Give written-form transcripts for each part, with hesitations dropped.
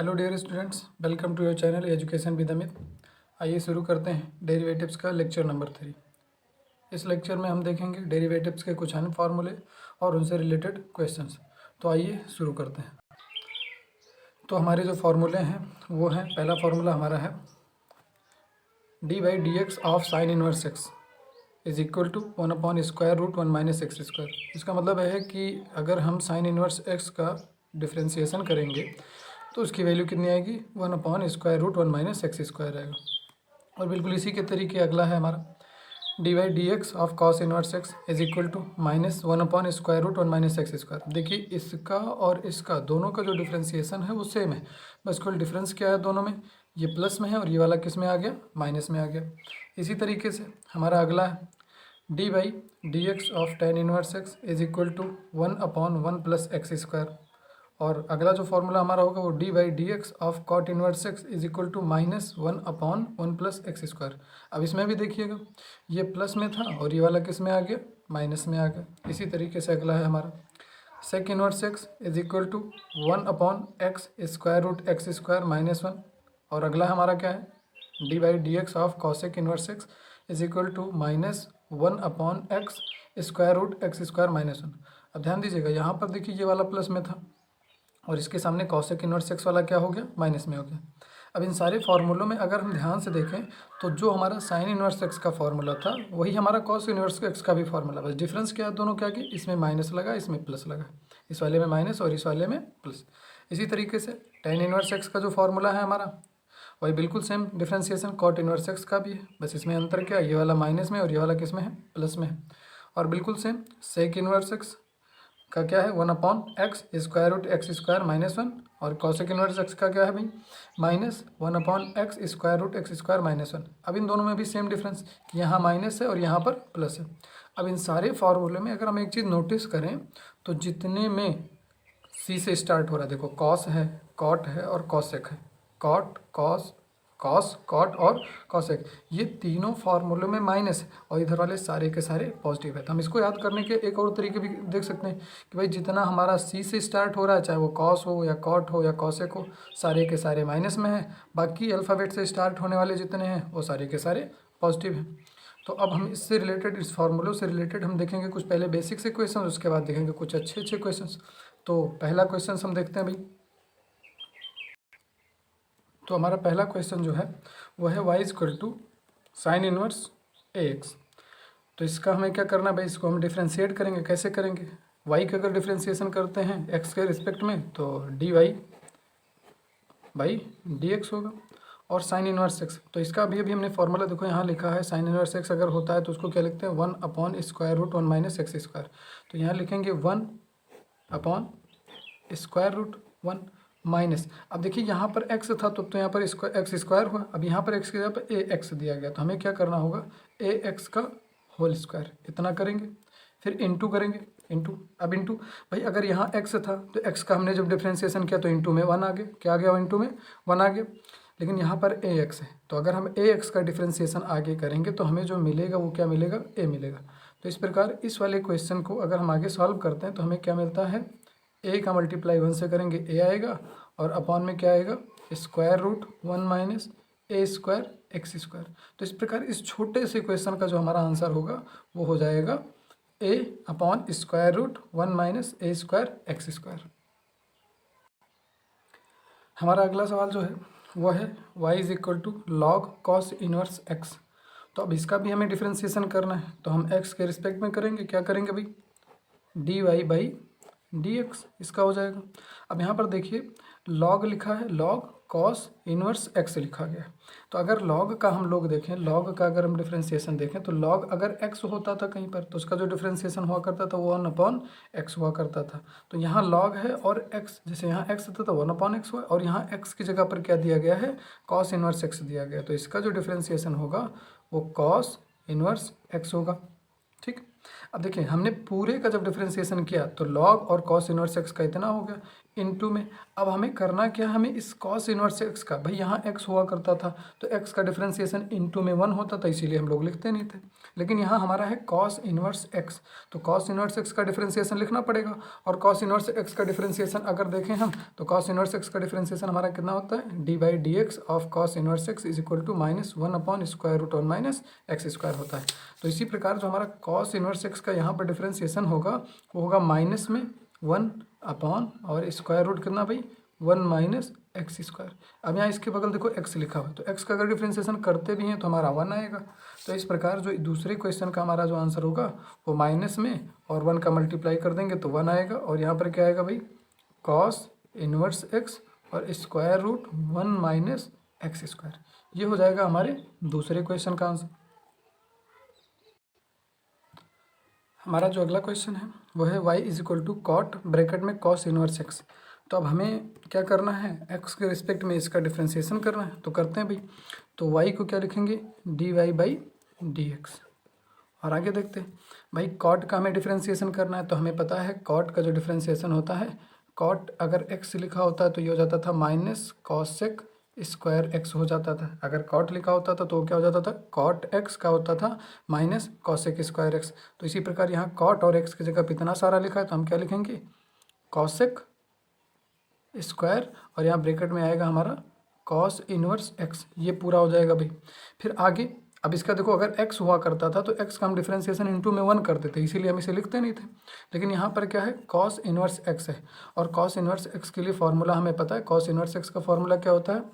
Hello dear students, welcome to your channel education with Amit. आइए शुरू करते हैं डेरिवेटिव्स का लेक्चर नंबर 3। इस लेक्चर में हम देखेंगे डेरिवेटिव्स के कुछ अन्य फार्मूले और उनसे रिलेटेड क्वेश्चंस। तो आइए शुरू करते हैं। तो हमारे जो फार्मूले हैं वो हैं, पहला फार्मूला हमारा है d/dx of sine inverse x is equal to 1/√1 minus x square. इसका मतलब है कि अगर हम साइन इनवर्स x का डिफ्रेंसिएशन करेंगे तो उसकी वैल्यू कितनी आएगी, 1/√1 माइनस एक्स स्क्वायर आएगा। और बिल्कुल इसी के तरीके अगला है हमारा d/dx of cos inverse x is equal to -1/√1 minus x square. देखिए इसका और इसका दोनों का जो डिफ्रेंसिएशन है वो सेम है, बस कोई डिफरेंस क्या है दोनों में, ये प्लस में है और ये वाला किस में आ गया, माइनस में आ गया। इसी तरीके से हमारा अगला है d/dx of tan inverse x is equal to 1/1 plus x square. और अगला जो फॉर्मूला हमारा होगा वो d/dx of cot inverse x is equal to -1/1 plus x square. अब इसमें भी देखिएगा ये प्लस में था और ये वाला किस में आ गया, माइनस में आ गया। इसी तरीके से अगला है हमारा sec inverse x is equal to 1/x square root x square minus 1। और अगला हमारा क्या है d/dx of cosec inverse x is equal to -1/x square root x square minus 1। अब ध्यान दीजिएगा यहाँ पर देखिए ये वाला प्लस में था और इसके सामने कॉसेक इनवर्स एक्स वाला क्या हो गया, माइनस में हो गया। अब इन सारे फार्मूलों में अगर हम ध्यान से देखें तो जो हमारा साइन इनवर्स एक्स का फार्मूला था वही हमारा कॉस इनवर्स एक्स का भी फार्मूला, बस डिफरेंस क्या है दोनों क्या कि इसमें माइनस लगा, इसमें प्लस लगा, इस वाले में माइनस और इस वाले में प्लस। इसी तरीके से टेन इनवर्स एक्स का जो फार्मूला है हमारा वही बिल्कुल same differentiation cot inverse x का भी है, बस इसमें अंतर क्या है, ये वाला माइनस में और ये वाला किस में है, प्लस में है। और बिल्कुल सेम सेक इनवर्स एक्स का क्या है 1/x square root x square minus 1। और कॉसेक इनवर्स एक्स का क्या है भाई, -1/x square root x square minus 1। अब इन दोनों में भी सेम डिफरेंस कि यहाँ माइनस है और यहाँ पर प्लस है। अब इन सारे फार्मूले में अगर हम एक चीज़ नोटिस करें तो जितने में सी से स्टार्ट हो रहा है, देखो कॉस है, कॉट है और कॉसेक है, कॉट कॉस कॉस कॉट और कॉसेक, ये तीनों फार्मूलों में माइनस है और इधर वाले सारे के सारे पॉजिटिव है। तो हम इसको याद करने के एक और तरीके भी देख सकते हैं कि भाई जितना हमारा सी से स्टार्ट हो रहा है, चाहे वो कॉस हो या कॉट हो या कॉसेक हो, सारे के सारे माइनस में है। बाकी अल्फ़ाबेट से स्टार्ट होने वाले जितने हैं वो सारे के सारे पॉजिटिव हैं। तो अब हम इससे रिलेटेड, इस फार्मूलों से रिलेटेड हम देखेंगे कुछ पहले बेसिक से क्वेश्चन, उसके बाद देखेंगे कुछ अच्छे अच्छे क्वेश्चन। तो पहला क्वेश्चन हम देखते हैं भाई। तो हमारा पहला क्वेश्चन जो है वो है y equal to sine inverse ax। तो इसका हमें क्या करना है भाई, इसको हम डिफ्रेंशिएट करेंगे। कैसे करेंगे, y का अगर डिफ्रेंशिएशन करते हैं x के रिस्पेक्ट में तो dy/dx होगा। और साइन इनवर्स x, तो इसका अभी हमने फॉर्मूला देखो यहाँ लिखा है, साइन इनवर्स x अगर होता है तो उसको क्या लिखते हैं 1/√1 माइनस एक्स स्क्वायर। तो यहाँ लिखेंगे 1/√1 माइनस, अब देखिए यहाँ पर x था तो यहाँ पर एक्स स्क्वायर हुआ। अब यहाँ पर x की जगह पर ए एक्स दिया गया तो हमें क्या करना होगा, ए एक्स का होल स्क्वायर इतना करेंगे, फिर इंटू करेंगे, इंटू। अब इंटू भाई अगर यहाँ x था तो x का हमने जब डिफ्रेंसिएशन किया तो इंटू में 1 आ गया, क्या आ गया, इंटू में 1 आ गया। लेकिन यहाँ पर ए एक्स है तो अगर हम ए एक्स का डिफ्रेंसिएशन आगे करेंगे तो हमें जो मिलेगा वो क्या मिलेगा, ए मिलेगा। तो इस प्रकार इस वाले क्वेश्चन को अगर हम आगे सॉल्व करते हैं तो हमें क्या मिलता है, ए का मल्टीप्लाई 1 से करेंगे ए आएगा और अपॉन में क्या आएगा, √1 minus a square x square. तो इस प्रकार इस छोटे से क्वेश्चन का जो हमारा आंसर होगा वो हो जाएगा a/√1 minus a square x square. हमारा अगला सवाल जो है वो है y is equal to log cos inverse x। तो अब इसका भी हमें डिफ्रेंसिएशन करना है तो हम x के रिस्पेक्ट में करेंगे, क्या करेंगे भाई, dy/dx इसका हो जाएगा। अब यहाँ पर देखिए लॉग लिखा है, लॉग कॉस इनवर्स x लिखा गया है। तो अगर लॉग का हम लोग देखें, लॉग का अगर हम डिफ्रेंसिएशन देखें तो लॉग अगर x होता था कहीं पर तो उसका जो डिफ्रेंसिएशन हुआ करता था वो 1/x हुआ करता था। तो यहाँ लॉग है और x, जैसे यहाँ x था तो 1/x हुआ और यहाँ x की जगह पर क्या दिया गया है, कॉस इनवर्स x दिया गया। तो इसका जो डिफ्रेंसिएशन होगा वो कॉस इनवर्स x होगा, ठीक। अब देखिए हमने पूरे का जब डिफ्रेंसिएशन किया तो लॉग और कॉस इनवर्स एक्स का इतना हो गया, इनटू में। अब हमें करना क्या, हमें इस कॉस इनवर्स एक्स का, भाई यहाँ एक्स हुआ करता था तो एक्स का डिफ्रेंसिएशन इनटू में 1 होता था, इसीलिए हम लोग लिखते नहीं थे। लेकिन यहाँ हमारा है कॉस इनवर्स एक्स, तो कॉस इनवर्स एक्स का डिफ्रेंसिएशन लिखना पड़ेगा। और कॉस इनवर्स एक्स का डिफ्रेंसिएशन अगर देखें हम, तो कॉस इनवर्स एक्स का डिफ्रेंसिएशन हमारा कितना होता है, d by d x of cos inverse x is equal to -1/√1 minus x square होता है। तो इसी प्रकार जो हमारा कॉस इनवर्स एक्स का यहाँ पर डिफ्रेंसिएशन होगा वो होगा माइनस में 1 अपॉन और स्क्वायर रूट कितना भाई 1 माइनस एक्स स्क्वायर। अब यहाँ इसके बगल देखो एक्स लिखा हुआ है, तो एक्स का अगर डिफ्रेंसिएशन करते भी हैं तो हमारा 1 आएगा। तो इस प्रकार जो दूसरे क्वेश्चन का हमारा जो आंसर होगा वो माइनस में और 1 का मल्टीप्लाई कर देंगे तो 1 आएगा। और यहाँ पर क्या आएगा भाई, कॉस इनवर्स एक्स और square root 1 minus x square. ये हो जाएगा हमारे दूसरे क्वेश्चन का आंसर। हमारा जो अगला क्वेश्चन है वो है y is equal to cot bracket में कॉस इनवर्स एक्स। तो अब हमें क्या करना है, x के रिस्पेक्ट में इसका डिफ्रेंसिएशन करना है, तो करते हैं भाई। तो y को क्या लिखेंगे, d y by d x. और आगे देखते हैं भाई, कॉट का हमें डिफ्रेंसिएशन करना है, तो हमें पता है कॉट का जो डिफ्रेंसिएशन होता है, कॉट अगर x लिखा होता है तो ये हो जाता था माइनस कॉसेक स्क्वायर एक्स हो जाता था। अगर कॉट लिखा होता था तो वो क्या हो जाता था, कॉट एक्स का होता था माइनस कॉसेक स्क्वायर एक्स। तो इसी प्रकार यहाँ कॉट और एक्स की जगह पे इतना सारा लिखा है तो हम क्या लिखेंगे, कॉसेक स्क्वायर और यहाँ ब्रैकेट में आएगा हमारा कॉस इनवर्स एक्स। ये पूरा हो जाएगा भाई। फिर आगे अब इसका देखो, अगर x हुआ करता था तो x का हम डिफ्रेंसिएशन इनटू में 1 करते थे, इसीलिए हम इसे लिखते नहीं थे। लेकिन यहाँ पर क्या है, कॉस इनवर्स x है, और कॉस इनवर्स x के लिए फॉर्मूला हमें पता है। कॉस इनवर्स x का फॉर्मूला क्या होता है,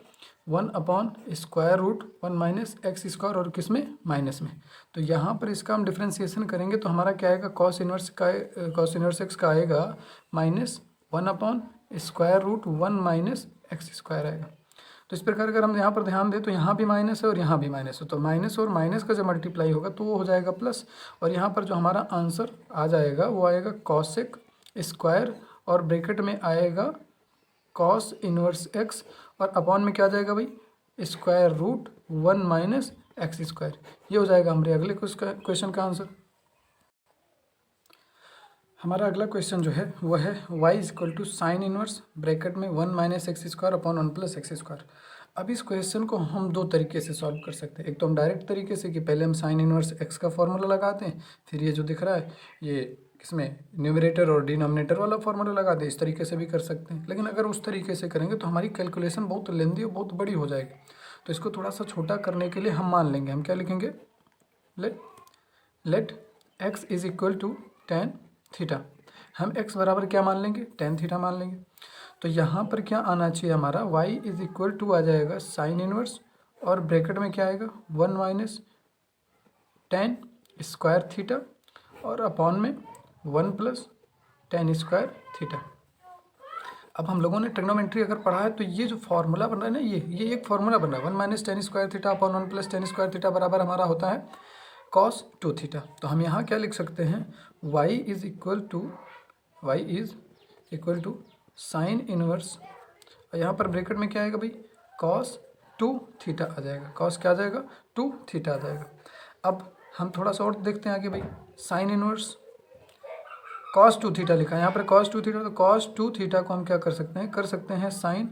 1 upon square root 1 minus x square, और किस में, माइनस में। तो यहाँ पर इसका हम डिफ्रेंसिएशन करेंगे तो हमारा क्या आएगा, कॉस इनवर्स एक्स का आएगा -1 upon square root 1 minus x square आएगा। तो इस प्रकार अगर हम यहाँ पर ध्यान दें तो यहाँ भी माइनस है और यहाँ भी माइनस है, तो माइनस और माइनस का जब मल्टीप्लाई होगा तो वो हो जाएगा प्लस। और यहाँ पर जो हमारा आंसर आ जाएगा वो आएगा कॉसेक स्क्वायर और ब्रैकेट में आएगा कॉस इनवर्स एक्स, और अपॉन में क्या आ जाएगा भाई, square root 1 minus x square. ये हो जाएगा हमारे अगले क्वेश्चन का आंसर। हमारा अगला क्वेश्चन जो है वो है y is equal to sine inverse bracket में 1 minus x square upon 1 plus x square. अब इस क्वेश्चन को हम दो तरीके से सॉल्व कर सकते हैं। एक तो हम डायरेक्ट तरीके से कि पहले हम साइन इनवर्स x का फॉर्मूला लगाते हैं, फिर ये जो दिख रहा है ये इसमें न्यूमरेटर और डिनोमिनेटर वाला फॉर्मूला लगा दें, इस तरीके से भी कर सकते हैं। लेकिन अगर उस तरीके से करेंगे तो हमारी कैलकुलेशन बहुत लेंदी और बहुत बड़ी हो जाएगी। तो इसको थोड़ा सा छोटा करने के लिए हम मान लेंगे, हम क्या लिखेंगे, let x is equal to tan theta. हम x बराबर क्या मान लेंगे, tan थीटा मान लेंगे। तो यहाँ पर क्या आना चाहिए हमारा, y इज इक्वल टू आ जाएगा साइन इनवर्स और ब्रैकेट में क्या आएगा 1 माइनस tan स्क्वायर थीटा और अपॉन में 1 प्लस tan स्क्वायर थीटा। अब हम लोगों ने ट्रिग्नोमेट्री अगर पढ़ा है तो ये जो फार्मूला बन रहा है ना, ये एक फार्मूला बन रहा है 1 minus tan square theta upon 1 plus tan square theta बराबर हमारा होता है cos 2 थीटा। तो हम यहाँ क्या लिख सकते हैं, y is equal to sine inverse, और यहाँ पर ब्रैकेट में क्या आएगा भाई, cos 2 थीटा आ जाएगा। cos क्या आ जाएगा, 2 थीटा आ जाएगा। अब हम थोड़ा सा और देखते हैं आगे भाई, साइन इनवर्स cos 2 थीटा लिखा है यहाँ पर cos 2 थीटा, तो cos 2 थीटा को हम क्या कर सकते हैं sine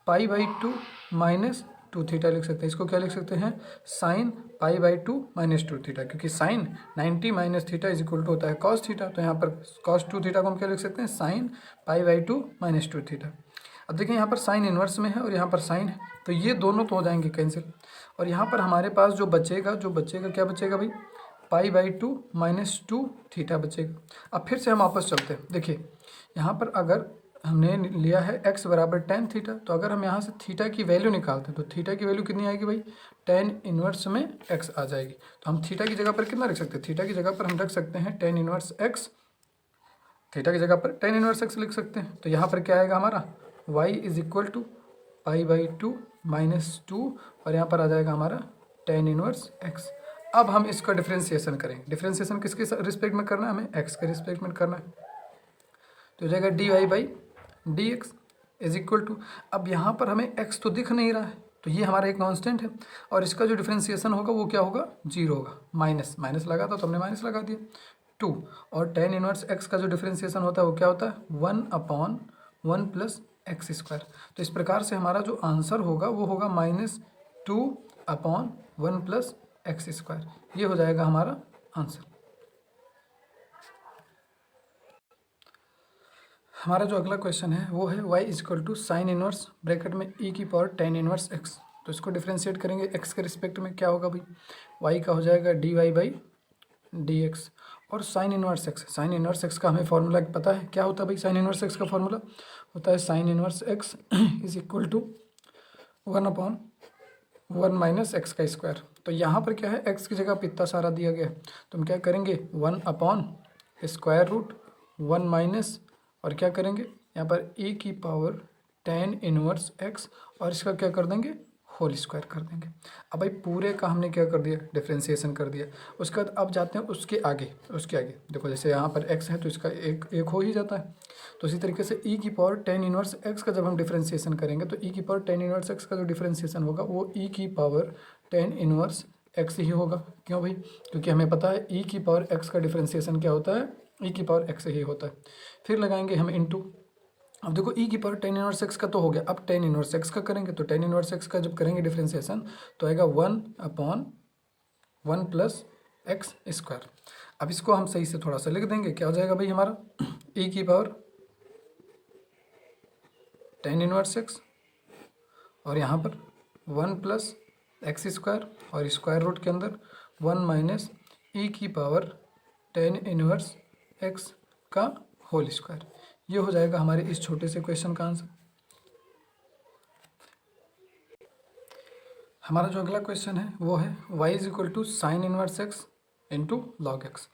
pi by 2 minus 2 theta लिख सकते हैं। इसको क्या लिख सकते हैं, sine pi by 2 minus 2 theta, क्योंकि sine 90 minus theta is equal to होता है cos थीटा। तो यहाँ पर cos 2 थीटा को हम क्या लिख सकते हैं, sine pi by 2 minus 2 theta. अब देखिए यहाँ पर साइन इनवर्स में है और यहाँ पर साइन है, तो ये दोनों तो हो जाएंगे कैंसिल। और यहाँ पर हमारे पास जो बचेगा क्या बचेगा भाई, पाई बाई 2 माइनस 2 थीटा बचेगा। अब फिर से हम वापस चलते हैं, देखिए यहाँ पर अगर हमने लिया है x बराबर tan थीटा, तो अगर हम यहाँ से थीटा की वैल्यू निकालते हैं तो थीटा की वैल्यू कितनी आएगी भाई, tan इनवर्स में x आ जाएगी। तो हम थीटा की जगह पर कितना रख सकते हैं, थीटा की जगह पर हम रख सकते हैं tan इनवर्स x, थीटा की जगह पर tan इनवर्स x लिख सकते हैं। तो यहाँ पर क्या आएगा हमारा, y is equal to pi by 2 minus 2, और यहाँ पर आ जाएगा हमारा tan इनवर्स x। अब हम इसका डिफ्रेंसिएशन करेंगे। डिफ्रेंसिएशन किसके रिस्पेक्ट में करना है, हमें x के रिस्पेक्ट में करना है। तो हो जाएगा d y by d x is equal to, अब यहाँ पर हमें x तो दिख नहीं रहा है तो ये हमारा एक कांस्टेंट है, और इसका जो डिफ्रेंसिएशन होगा वो क्या होगा, 0 होगा। माइनस लगा था तो हमने माइनस लगा दिया 2, और tan इनवर्स x का जो डिफ्रेंसिएशन होता है वो क्या होता है 1 upon one plus x square. तो इस प्रकार से हमारा जो आंसर होगा वो होगा -2/1 प्लस एक्स स्क्वायर। ये हो जाएगा हमारा आंसर। हमारा जो अगला क्वेश्चन है वो है y equal to sine inverse bracket में e की पावर tan इनवर्स x। तो इसको डिफ्रेंशिएट करेंगे x के रिस्पेक्ट में, क्या होगा भाई, y का हो जाएगा dy/dx और साइन इनवर्स x का हमें फॉर्मूला पता है, क्या होता है भाई साइन इनवर्स x का फॉर्मूला होता है sine inverse x is equal to 1/1 minus x का स्क्वायर। तो यहाँ पर क्या है, x की जगह पे इतना सारा दिया गया है तो हम क्या करेंगे 1/√1 माइनस और क्या करेंगे यहाँ पर e की पावर tan इनवर्स x और इसका क्या कर देंगे होल स्क्वायर कर देंगे। अब भाई पूरे का हमने क्या कर दिया डिफ्रेंशिएशन कर दिया। उसके बाद अब जाते हैं उसके आगे देखो, जैसे यहाँ पर x है तो इसका एक हो ही जाता है। तो इसी तरीके से e की पावर tan इनवर्स x का जब हम डिफ्रेंशिएशन करेंगे तो e की पावर tan इनवर्स x का जो डिफ्रेंशिएशन होगा वो e की पावर tan इनवर्स x ही होगा। क्यों भाई, क्योंकि हमें पता है e की पावर x का डिफ्रेंशिएशन क्या होता है, e की पावर x ही होता है। फिर लगाएंगे हम इनटू, अब देखो e की पावर tan इनवर्स x का तो हो गया, अब tan इनवर्स x का करेंगे तो tan इनवर्स x का जब करेंगे डिफ्रेंशिएशन तो आएगा 1/1 प्लस एक्स स्क्वायर। अब इसको हम सही से थोड़ा सा लिख देंगे, क्या हो जाएगा भाई हमारा e की पावर tan इनवर्स x और यहाँ पर 1 प्लस एक्स स्क्वायर और स्क्वायर रूट के अंदर 1 माइनस e की पावर tan इनवर्स x का होल स्क्वायर। ये हो जाएगा हमारे इस छोटे से क्वेश्चन का आंसर। हमारा जो अगला क्वेश्चन है वो है y is equal to sine inverse x into log x.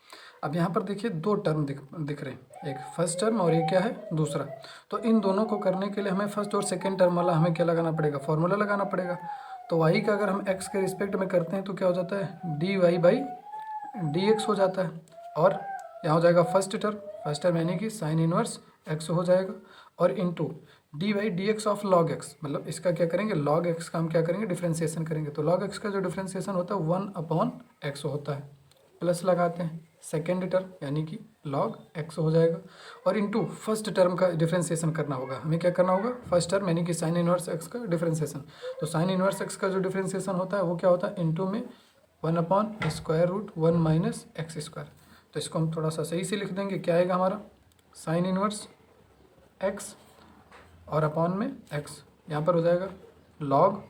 अब यहाँ पर देखिए दो टर्म दिख रहे हैं, एक फर्स्ट टर्म और ये क्या है दूसरा। तो इन दोनों को करने के लिए हमें फर्स्ट और सेकेंड टर्म वाला हमें क्या लगाना पड़ेगा, फॉर्मूला लगाना पड़ेगा। तो y का अगर हम x के रिस्पेक्ट में करते हैं तो क्या हो जाता है dy/dx हो जाता है और यहाँ हो जाएगा फर्स्ट टर्म यानी कि साइन इनवर्स x हो जाएगा और into dy/dx of log x, मतलब इसका क्या करेंगे लॉग x का हम क्या करेंगे डिफ्रेंशिएशन करेंगे। तो लॉग x का जो डिफ्रेंशिएशन होता है 1/x होता है, प्लस लगाते हैं सेकेंड टर्म यानी कि लॉग x हो जाएगा और इंटू फर्स्ट टर्म का डिफ्रेंशिएशन करना होगा। हमें क्या करना होगा फर्स्ट टर्म यानी कि साइन इनवर्स x का डिफ्रेंशिएशन। तो साइन इनवर्स x का जो डिफ्रेंशिएशन होता है वो क्या होता है इंटू में 1/√1 माइनस एक्स स्क्वायर। तो इसको हम थोड़ा सा सही से लिख देंगे, क्या आएगा हमारा साइन इनवर्स x और अपॉन में x, यहाँ पर हो जाएगा लॉग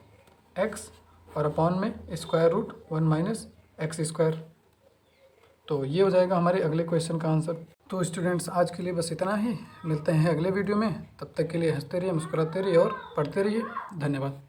x और अपॉन में √1 माइनस एक्स स्क्वायर। तो ये हो जाएगा हमारे अगले क्वेश्चन का आंसर। तो स्टूडेंट्स आज के लिए बस इतना ही, मिलते हैं अगले वीडियो में। तब तक के लिए हंसते रहिए, मुस्कुराते रहिए और पढ़ते रहिए। धन्यवाद।